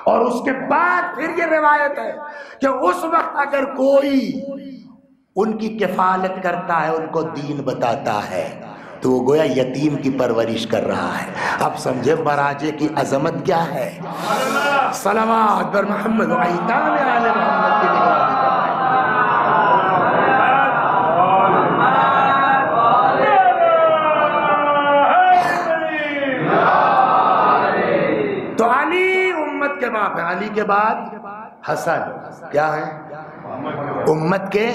اور اس کے بعد پھر یہ روایت ہے کہ اس وقت اگر کوئی ان کی کفالت کرتا ہے، ان کو دین بتاتا ہے، تو وہ گویا یتیم کی پرورش کر رہا ہے۔ اب سمجھے مراجع کی عظمت کیا ہے۔ صلوات بر محمد و ایتام آل محمد کی نگرانی فرمائے۔ تو علی امت کے باپ ہے، علی کے بعد حسن کیا ہے؟ امت کے۔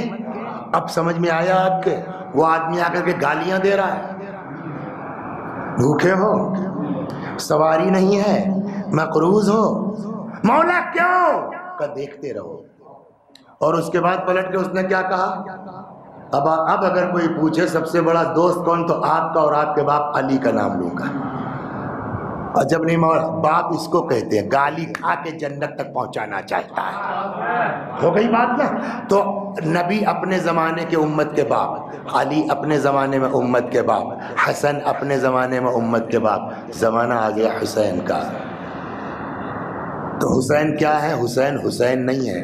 اب سمجھ میں آیا آپ کے؟ وہ آدمی آ کر کے گالیاں دے رہا ہے، بھوکے ہو، سواری نہیں ہے، مقروض ہو، مولا کیوں کا دیکھتے رہو۔ اور اس کے بعد پلٹ کے اس نے کیا کہا؟ اب اگر کوئی پوچھے سب سے بڑا دوست کون، تو آپ کا اور آپ کے باپ علی کا نام لوں گا۔ اور جب نہیں مولا، باپ اس کو کہتے ہیں، گالی کھا کے جنت تک پہنچانا چاہتا ہے۔ ہو گئی بات نا؟ تو نبی اپنے زمانے کے امت کے باپ، علی اپنے زمانے میں امت کے باپ، حسن اپنے زمانے میں امت کے باپ، زمانہ آ گیا حسین کا۔ تو حسین کیا ہے؟ حسین حسین نہیں ہے،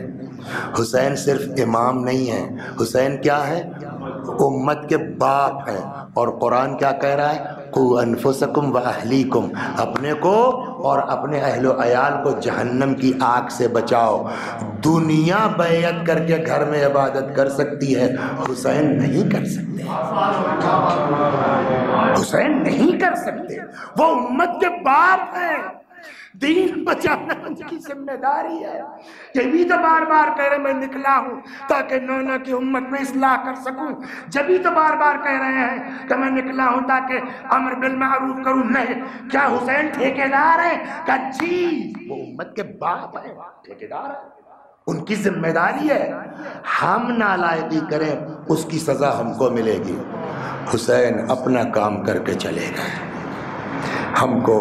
حسین صرف امام نہیں ہے، حسین کیا ہے؟ امت کے باپ ہیں۔ اور قرآن کیا کہہ رہا ہے؟ قُوا أَنفُسَكُمْ وَأَهْلِيكُمْ، اپنے کو اور اپنے اہل و عیال کو جہنم کی آگ سے بچاؤ۔ دنیا بیعت کر کے گھر میں عبادت کر سکتی ہے، حسین نہیں کر سکتے، حسین نہیں کر سکتے۔ وہ امت کے باپ ہیں، دین بچانا ان کی ذمہ داری ہے۔ یہ بھی تو بار بار کہہ رہے میں نکلا ہوں تاکہ نونا کی امت میں اصلاح کر سکوں، جبھی تو بار بار کہہ رہے ہیں کہ میں نکلا ہوں تاکہ امر بالمعروف کروں۔ نہیں، کیا حسین ٹھیکیدار ہے؟ کہ جی، وہ امت کے باپ ہیں، ٹھیکیدار ہیں، ان کی ذمہ داری ہے۔ ہم نالائقی کریں، اس کی سزا ہم کو ملے گی۔ حسین اپنا کام کر کے چلے گئے، ہم کو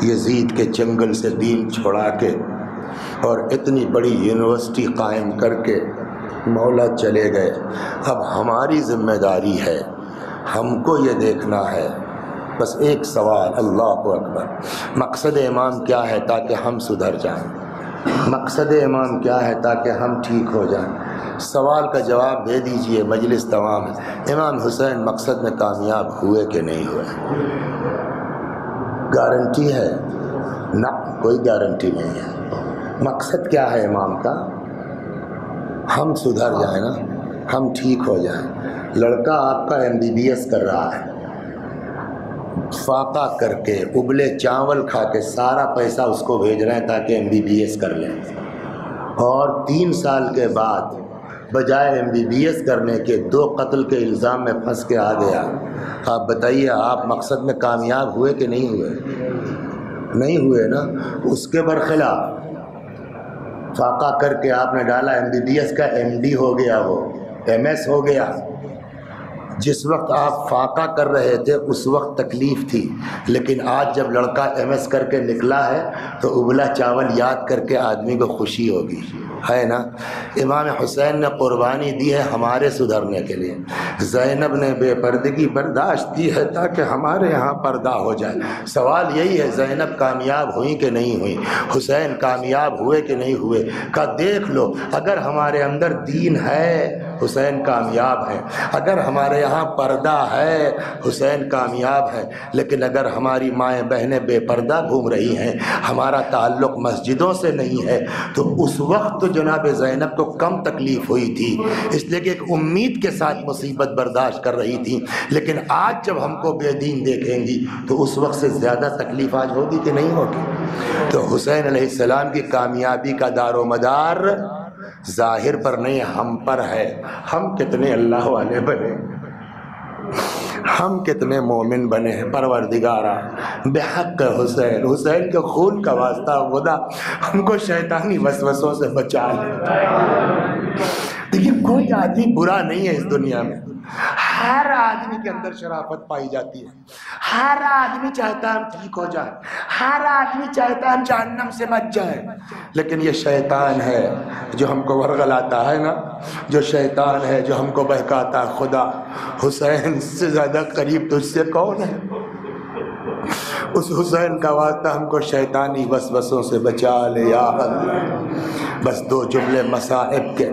یزید کے چنگل سے دین چھوڑا کے اور اتنی بڑی یونیورسٹی قائم کر کے مولا چلے گئے۔ اب ہماری ذمہ داری ہے، ہم کو یہ دیکھنا ہے۔ بس ایک سوال، اللہ اکبر، مقصد امام کیا ہے؟ تاکہ ہم سدھر جائیں۔ مقصد امام کیا ہے؟ تاکہ ہم ٹھیک ہو جائیں۔ سوال کا جواب دے دیجئے، مجلس تمام ہے۔ امام حسین مقصد میں کامیاب ہوئے کہ نہیں ہوئے؟ گارنٹی ہے؟ نہ، کوئی گارنٹی نہیں ہے۔ مقصد کیا ہے امام کا؟ ہم سدھر جائیں نا، ہم ٹھیک ہو جائیں۔ لڑکا آپ کا MBBS کر رہا ہے، فاقہ کر کے ابلے چاول کھا کے سارا پیسہ اس کو بھیج رہے ہیں تاکہ MBBS کر لیں، اور 3 سال کے بعد بجائے MBBS کرنے کے 2 قتل کے الزام میں پھنس کے آ گیا۔ آپ بتائیے، آپ مقصد میں کامیاب ہوئے کہ نہیں ہوئے؟ نہیں ہوئے نا۔ اس کے برخلاف فاقہ کر کے آپ نے ڈالا، MBBS کا MD ہو گیا، وہ MS ہو گیا۔ جس وقت آپ فاقہ کر رہے تھے اس وقت تکلیف تھی، لیکن آج جب لڑکا MS کر کے نکلا ہے تو ابلا چاول یاد کر کے آدمی کو خوشی ہوگی، ہے نا۔ امام حسین نے قربانی دی ہے ہمارے سدھرنے کے لیے۔ زینب نے بے پردگی برداشت کی ہے تاکہ ہمارے یہاں پردہ ہو جائے۔ سوال یہی ہے، زینب کامیاب ہوئی کہ نہیں ہوئی؟ حسین کامیاب ہوئے کہ نہیں ہوئے؟ کا دیکھ لو، اگر ہمارے اندر دین ہے حسین کامیاب ہے، اگر ہمارے یہاں پردہ ہے حسین کامیاب ہے۔ لیکن اگر ہماری مائیں بہنیں بے پردہ گھوم رہی ہیں، ہمارا تعلق مسجدوں سے نہیں ہے، تو اس وقت تو جناب زینب کو کم تکلیف ہوئی تھی، اس لیے کہ ایک امید کے ساتھ مصیبت برداشت کر رہی تھی۔ لیکن آج جب ہم کو بے دین دیکھیں گی تو اس وقت سے زیادہ تکلیف آج ہوگی کہ نہیں ہوگی؟ تو حسین علیہ السلام کی کامیابی کا دار و مدار ظاہر پر نہیں، ہم پر ہے۔ ہم کتنے اللہ والے بنے، ہم کتنے مومن بنے ہیں۔ پروردگارا بحق حسین، حسین کے خون کا واسطہ خدا ہم کو شیطانی وسوسوں سے بچا لے۔ دیکھیے کوئی آدمی برا نہیں ہے اس دنیا میں، ہر آدمی کے اندر شرافت پائی جاتی ہے، ہر آدمی چاہتا ہے ہم ٹھیک ہو جائیں، ہر آدمی چاہتا ہے ہم جہنم سے بچ جائیں، لیکن یہ شیطان ہے جو ہم کو ورغلاتا ہے نا، جو شیطان ہے جو ہم کو بہکاتا ہے۔ خدا حسین سے زیادہ قریب تجھ سے کون ہے؟ اس حسین کا واسطہ ہم کو شیطانی وسوسوں سے بچا لے یا اللہ۔ بس 2 جملے مصائب کے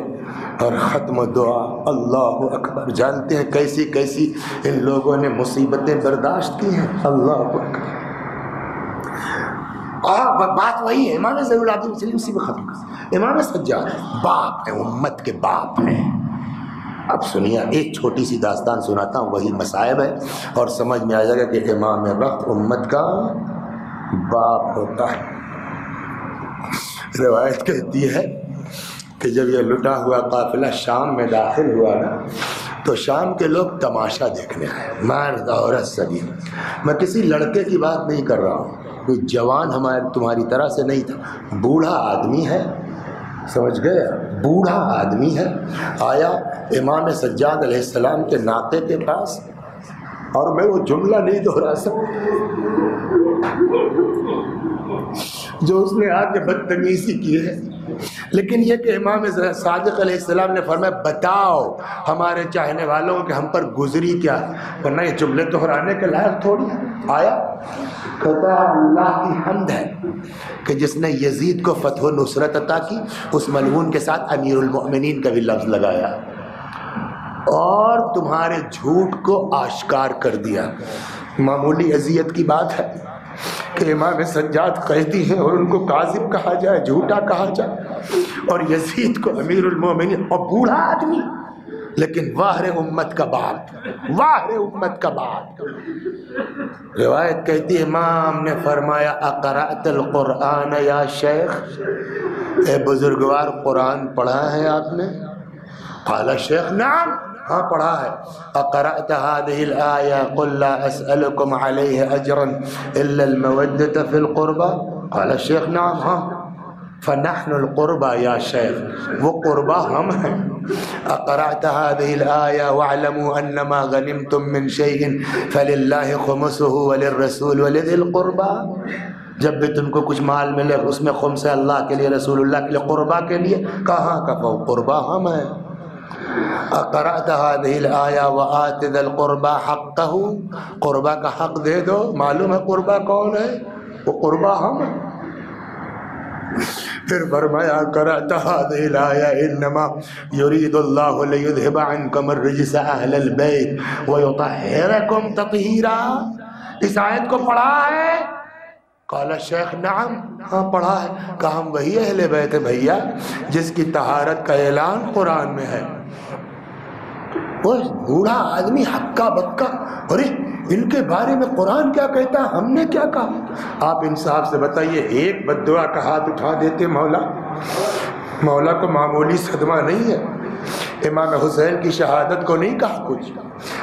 اور ختم دعا۔ اللہ اکبر۔ جانتے ہیں کیسی کیسی ان لوگوں نے مصیبتیں برداشت کی ہیں؟ اللہ اکبر۔ بات وہی ہے، امام زین العابدین مسلم اسی میں ختم کر۔ امام سجاد باپ ہیں، امت کے باپ ہیں۔ اب سنیے، ایک چھوٹی سی داستان سناتا ہوں، وہی مصائب ہے اور سمجھ میں آ جائے گا کہ امام وقت امت کا باپ ہوتا ہے۔ روایت کہتی ہے کہ جب یہ لٹا ہوا قافلہ شام میں داخل ہوا نا، تو شام کے لوگ تماشا دیکھنے آئے، مرد عورت سبھی۔ میں کسی لڑکے کی بات نہیں کر رہا ہوں، کوئی جوان ہمارے تمہاری طرح سے نہیں تھا، بوڑھا آدمی ہے، سمجھ گئے، بوڑھا آدمی ہے، آیا امام سجاد علیہ السلام کے ناطے کے پاس، اور میں وہ جملہ نہیں دہرا سکتا جو اس نے آ کے بدتمیزی کی ہے، لیکن یہ کہ امام صادق علیہ السلام نے فرمایا بتاؤ ہمارے چاہنے والوں کہ ہم پر گزری کیا، ورنہ یہ جملے دہرانے کے لائق تھوڑی۔ آیا کہتا ہے اللہ کی حمد ہے کہ جس نے یزید کو فتح و نصرت عطا کی، اس ملعون کے ساتھ امیر المؤمنین کا بھی لفظ لگایا اور تمہارے جھوٹ کو آشکار کر دیا۔ معمولی اذیت کی بات ہے کہ امام سجاد قیدی ہیں اور ان کو کاذب کہا جائے، جھوٹا کہا جائے، اور یزید کو امیر المومنین، اور بوڑھا آدمی، لیکن واہر امت کا باپ، واہر امت کا باپ۔ روایت کہتی ہے امام نے فرمایا اقرأت القرآن یا شیخ، اے بزرگوار قرآن پڑھا ہے آپ نے؟ قال شیخ نعم، ہاں پڑھا ہے۔ اقرأت هذه الآية قل لا أسألكم عليه أجرا إلا المودة في القربى؟ قال الشيخ نعم، ہاں۔ فنحن القربى یا شیخ، وہ قربہ ہم ہیں۔ اقرأت هذه الآية واعلموا أنما غنمتم من شيء فلله خمسه وللرسول ولذي القربى، جب بھی تم کو کچھ مال ملے اس میں خمس ہے اللہ کے لیے، رسول اللہ کے لیے، قربہ کے لیے۔ کہاں کا قربہ ہم ہیں۔ اقرأت هذه الآية وآت ذا القربى حقه، قربہ کا حق دے دو۔ معلوم ہے قربہ کون ہے؟ وہ قربہ ہم ہیں۔ پھر فرمایا قرأت هذه الآية انما يريد الله ليذهب عنكم الرجس اهل البيت ويطهركم تطهيرا، اس آیت کو پڑھا ہے؟ قال الشیخ نعم، ہاں پڑھا ہے۔ کہا ہم وہی اہل بیت ہیں بھیا جس کی طہارت کا اعلان قرآن میں ہے۔ وہ بوڑھا آدمی ہکا بکا، ارے ان کے بارے میں قرآن کیا کہتا ہے، ہم نے کیا کہا؟ آپ انصاف سے بتائیے، ایک بد دعا کا ہاتھ اٹھا دیتے مولا، مولا کو معمولی صدمہ نہیں ہے۔ امام حسین کی شہادت کو نہیں کہا کچھ،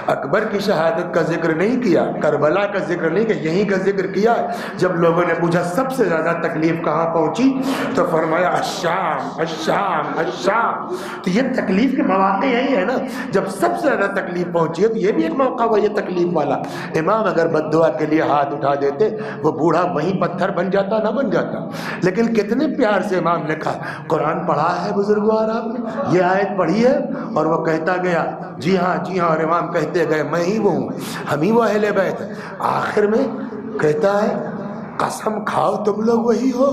اکبر کی شہادت کا ذکر نہیں کیا، کربلا کا ذکر نہیں کیا، یہیں کا ذکر کیا۔ جب لوگوں نے پوچھا سب سے زیادہ تکلیف کہاں پہنچی، تو فرمایا الشام الشام الشام۔ تو یہ تکلیف کے مواقع یہی ہے نا، جب سب سے زیادہ تکلیف پہنچی ہے تو یہ بھی ایک موقع ہوا یہ تکلیف والا۔ امام اگر بد دعا کے لیے ہاتھ اٹھا دیتے، وہ بوڑھا وہیں پتھر بن جاتا نہ بن جاتا، لیکن کتنے پیار سے امام نے کہا قرآن پڑھا ہے بزرگوار آپ نے، یہ آیت پڑھی ہے؟ اور وہ کہتا گیا جی ہاں جی ہاں، اور امام کہتے گئے میں ہی وہ ہوں، ہم ہی وہ اہل بیت ہیں۔ آخر میں کہتا ہے قسم کھاؤ تم لوگ وہی ہو۔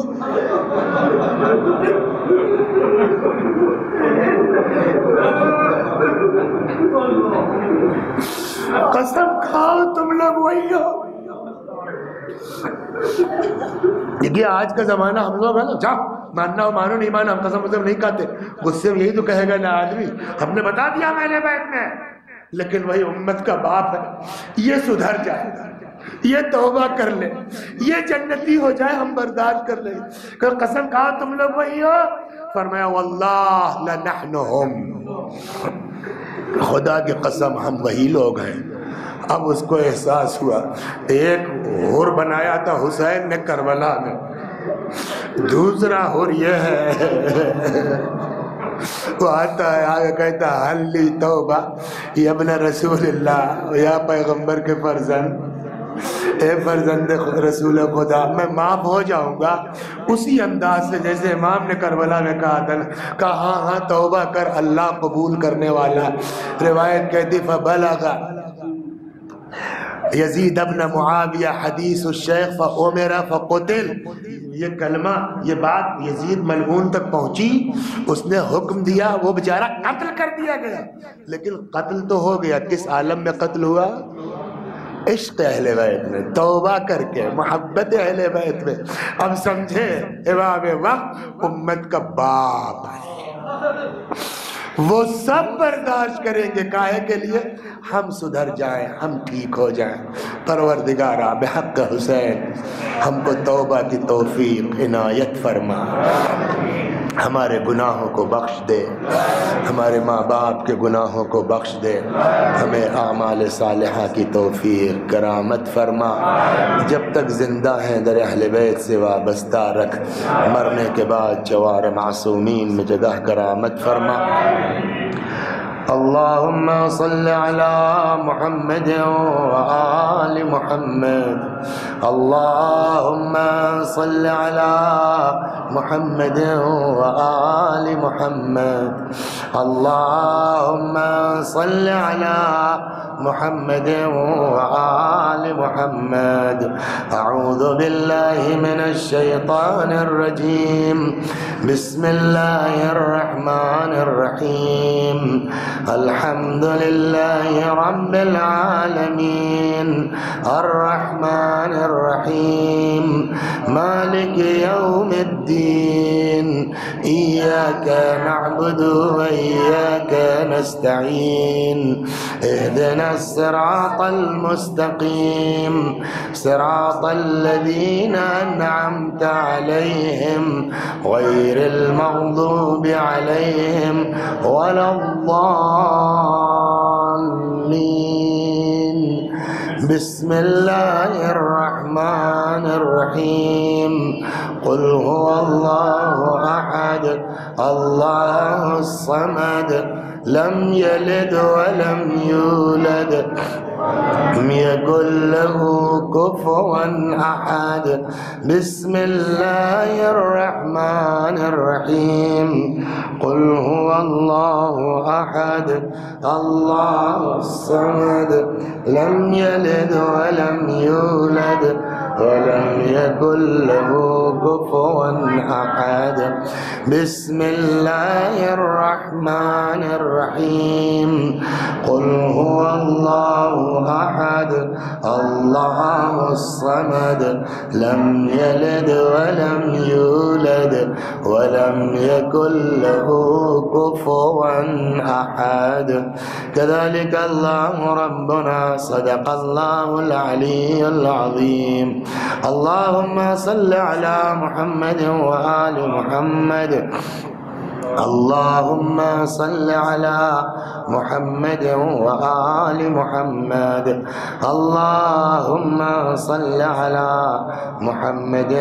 قسم کھاؤ تم لوگ وہی ہو۔ دیکھیے آج کا زمانہ ہم لوگ ہے نا، جاؤ ماننا ہو مانو، نہیں مانا ہم قسم وسم نہیں کھاتے، غصے میں یہی تو کہے گا نا آدمی ہم نے بتا دیا میں نے بیت میں، لیکن وہی امت کا باپ ہے، یہ سدھر جائے، یہ توبہ کر لے، یہ جنتی ہو جائے، ہم برداشت کر لیں۔ کہ قسم کھاؤ تم لوگ وہی ہو؟ فرمایا واللہ لنحنہم، خدا کی قسم ہم وہی لوگ ہیں۔ اب اس کو احساس ہوا، ایک ہور بنایا تھا حسین نے کربلا میں، دوسرا ہور یہ ہے وہ آتا ہے آگے کہتا ہے حل لی توبہ یا ابن رسول اللہ، یا پیغمبر کے فرزند، اے فرزند رسول خدا میں معاف ہو جاؤں گا اسی انداز سے جیسے امام نے کربلا میں کہا تھا، کہا ہاں ہاں توبہ کر، اللہ قبول کرنے والا۔ روایت کہتی فبلغ یزید ابن معاویہ حدیث الشیخ فعمر فقتل، یہ کلمہ یہ بات یزید ملعون تک پہنچی، اس نے حکم دیا، وہ بیچارہ قتل کر دیا گیا، لیکن قتل تو ہو گیا، کس عالم میں قتل ہوا؟ عشق اہل بیت میں، توبہ کر کے، محبت اہل بیت میں۔ اب سمجھے امام وقت امت کا باپ ہے، وہ سب برداشت کریں گے، کاہے کے لیے؟ ہم سدھر جائیں، ہم ٹھیک ہو جائیں۔ پروردگارا بحق حسین ہم کو توبہ کی توفیق عنایت فرما، ہمارے گناہوں کو بخش دے، ہمارے ماں باپ کے گناہوں کو بخش دے، ہمیں اعمال صالحہ کی توفیق کرامت فرما، جب تک زندہ ہیں در اہل بیت سے وابستہ رکھ، مرنے کے بعد جوار معصومین میں جگہ کرامت فرما۔ اللہم صل علی محمد وآل محمد، اللہم صل علی محمد وآل محمد، اللہم صل علی محمد وآل محمد۔ اعوذ باللہ من الشیطان الرجیم، بسم اللہ الرحمن الرحیم، الحمد للہ رب العالمین، الرحمن الرحیم، مالک یوم الدین، ایاک نعبد و ایاک نستعین، اہدنا الصراط المستقیم، صراط الذین انعمت علیہم غیر المغضوب علیہم ولا الضالین۔ بسم اللہ الرحمن الرحیم، قل هو اللہ احد اللہ الصمد، لم یلد ولم یولد لم یکن له کفوا احد۔ بسم اللہ الرحمن الرحیم، قل هو اللہ احد اللہ الصمد، لم یلد ولم یولد ولم یکن له کفوا احد۔ بسم اللہ الرحمن الرحیم، قل هو اللہ احد اللہ الصمد، لم یلد ولم یولد ولم یکن له کفوا احد۔ كذلك اللہ ربنا صدق اللہ العلی العظیم۔ اللہم صل علی محمد وآل محمد، اللہم صل علی محمد وآل محمد، اللہم صل علی محمد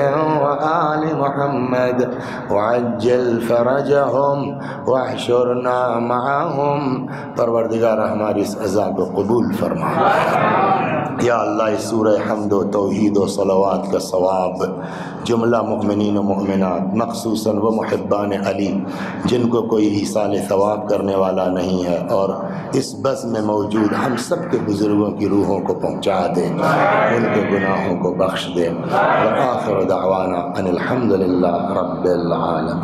وآل محمد، وعجل فرجہم واحشرنا معہم۔ پروردگار ہماری اس عزا کو قبول فرما۔ یا اللہ اس سورہ حمد و توحید و صلوات کا ثواب جملہ مؤمنین و مؤمنات، مخصوصاً وہ محبان علی جن کو کوئی ایصال ثواب کرنے والا نہیں ہے، اور اس بس میں موجود ہم سب کے بزرگوں کی روحوں کو پہنچا دے، ان کے گناہوں کو بخش دے۔ وآخر دعوانا ان الحمد للہ رب العالمین۔